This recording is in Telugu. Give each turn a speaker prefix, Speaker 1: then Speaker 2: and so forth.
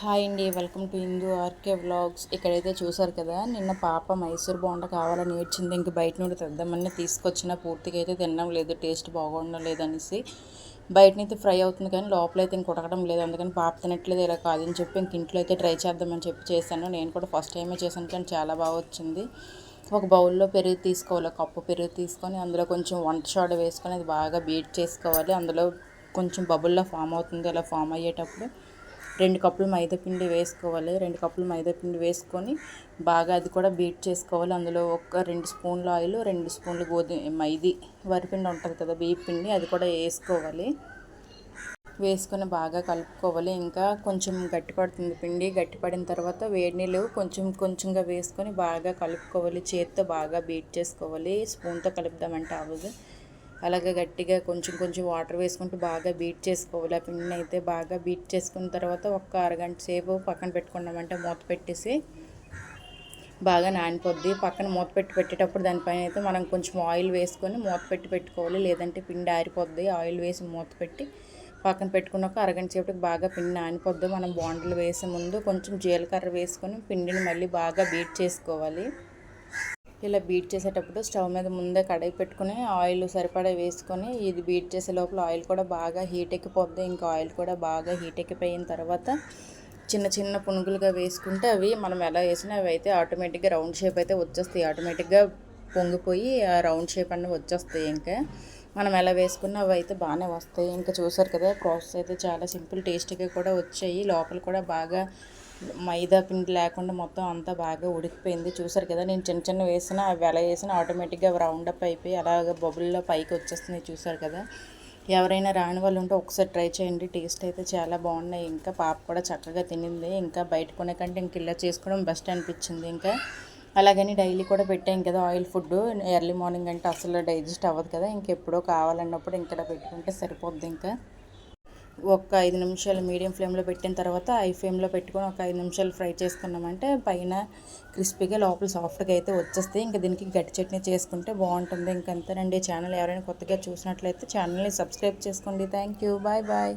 Speaker 1: హాయ్ అండి, welcome to Hindu RK vlogs. ఇక్కడైతే చూసారు కదా, నిన్న పాప మైసూర్ బోండా కావాలని ఏడ్చింది. ఇంక బయట నుండి తెద్దామని తీసుకొచ్చిన, పూర్తిగా అయితే తినడం లేదు, టేస్ట్ బాగుండడం లేదనేసి. బయటనైతే ఫ్రై అవుతుంది కానీ లోపలైతే ఇంక ఉడకడం లేదు. అందుకని పాప తినట్లేదు, ఇలా కాదని చెప్పి ఇంక ఇంట్లో అయితే ట్రై చేద్దామని చెప్పి చేశాను. నేను కూడా ఫస్ట్ టైమే చేశాను కానీ చాలా బాగా వచ్చింది. ఒక బౌల్లో పెరుగు తీసుకోవాలి, కప్పు పెరుగు తీసుకొని అందులో కొంచెం వంట సోడా వేసుకొని అది బాగా బీట్ చేసుకోవాలి. అందులో కొంచెం బబుల్లా ఫామ్ అవుతుంది. అలా ఫామ్ అయ్యేటప్పుడు 2 కప్పులు మైదాపిండి వేసుకోవాలి. 2 కప్పులు మైదాపిండి వేసుకొని బాగా అది కూడా బీట్ చేసుకోవాలి. అందులో ఒక 2 స్పూన్ల ఆయిల్, 2 స్పూన్లు వరిపిండి ఉంటుంది కదా, బియ్య పిండి, అది కూడా వేసుకోవాలి. వేసుకొని బాగా కలుపుకోవాలి. ఇంకా కొంచెం గట్టిపడుతుంది పిండి. గట్టిపడిన తర్వాత వేడి నీళ్ళు కొంచెం కొంచెంగా వేసుకొని బాగా కలుపుకోవాలి. చేతితో బాగా బీట్ చేసుకోవాలి. స్పూన్తో కలుపుదామంటే అవ్వదు. అలాగే గట్టిగా కొంచెం కొంచెం వాటర్ వేసుకుంటూ బాగా బీట్ చేసుకోవాలి. ఆ పిండిని అయితే బాగా బీట్ చేసుకున్న తర్వాత ఒక అరగంట సేపు పక్కన పెట్టుకున్నామంటే మూత పెట్టేసి బాగా నానిపోద్ది. పక్కన మూత పెట్టేటప్పుడు దానిపైన అయితే మనం కొంచెం ఆయిల్ వేసుకొని మూత పెట్టుకోవాలి, లేదంటే పిండి ఆరిపోద్ది. ఆయిల్ వేసి మూత పెట్టి పక్కన పెట్టుకున్నాక అరగంట సేపటికి బాగా పిండి నానిపోద్ది. మనం బోండాలు వేసే ముందు కొంచెం జీలకర్ర వేసుకొని పిండిని మళ్ళీ బాగా బీట్ చేసుకోవాలి. ఇలా బీట్ చేసేటప్పుడు స్టవ్ మీద ముందే కడాయి పెట్టుకుని ఆయిల్ సరిపడా వేసుకొని ఇది బీట్ చేసే లోపల ఆయిల్ కూడా బాగా హీట్ ఎక్కిపోద్ది. ఇంకా ఆయిల్ కూడా బాగా హీట్ ఎక్కిపోయిన తర్వాత చిన్న చిన్న పునుగులుగా వేసుకుంటే అవి మనం ఎలా వేసినా అవి అయితే ఆటోమేటిక్గా రౌండ్ షేప్ అయితే వచ్చేస్తాయి. ఆటోమేటిక్గా పొంగిపోయి ఆ రౌండ్ షేప్ అన్నీ వచ్చేస్తాయి. ఇంకా మనం ఎలా వేసుకున్నా అవి అయితే బాగానే వస్తాయి. ఇంకా చూసారు కదా, ప్రాసెస్ అయితే చాలా సింపుల్, టేస్టీగా కూడా వచ్చాయి. లోపల కూడా బాగా మైదా పిండి లేకుండా మొత్తం అంతా బాగా ఉడికిపోయింది. చూసారు కదా, నేను చిన్న చిన్న వేసినా అవి ఎలా వేసినా ఆటోమేటిక్గా రౌండ్ అప్ అయిపోయి అలాగ బబుల్లో పైకి వచ్చేస్తున్నాయి. చూసారు కదా, ఎవరైనా రాని వాళ్ళు ఉంటే ఒకసారి ట్రై చేయండి. టేస్ట్ అయితే చాలా బాగున్నాయి. ఇంకా పాప కూడా చక్కగా తినింది. ఇంకా బయట కొనే కంటే ఇంక ఇలా చేసుకోవడం బెస్ట్ అనిపించింది. ఇంకా అలాగని డైలీ కూడా పెట్టాం కదా ఆయిల్ ఫుడ్, ఎర్లీ మార్నింగ్ అంటే అసలు డైజెస్ట్ అవ్వదు కదా, ఇంకెప్పుడో కావాలన్నప్పుడు ఇక్కడ పెట్టుకుంటే సరిపోద్ది. ఇంకా ఒక 5 నిమిషాలు మీడియం ఫ్లేమ్లో పెట్టిన తర్వాత హై ఫ్లేమ్లో పెట్టుకొని ఒక 5 నిమిషాలు ఫ్రై చేసుకున్నామంటే పైన క్రిస్పీగా లోపల సాఫ్ట్గా అయితే వచ్చేస్తాయి. ఇంకా దీనికి గట్టి చట్నీ చేసుకుంటే బాగుంటుంది. ఇంకంతేనండి. ఛానల్ ఎవరైనా కొత్తగా చూసినట్లయితే ఛానల్ని సబ్స్క్రైబ్ చేసుకోండి. Thank you, bye bye.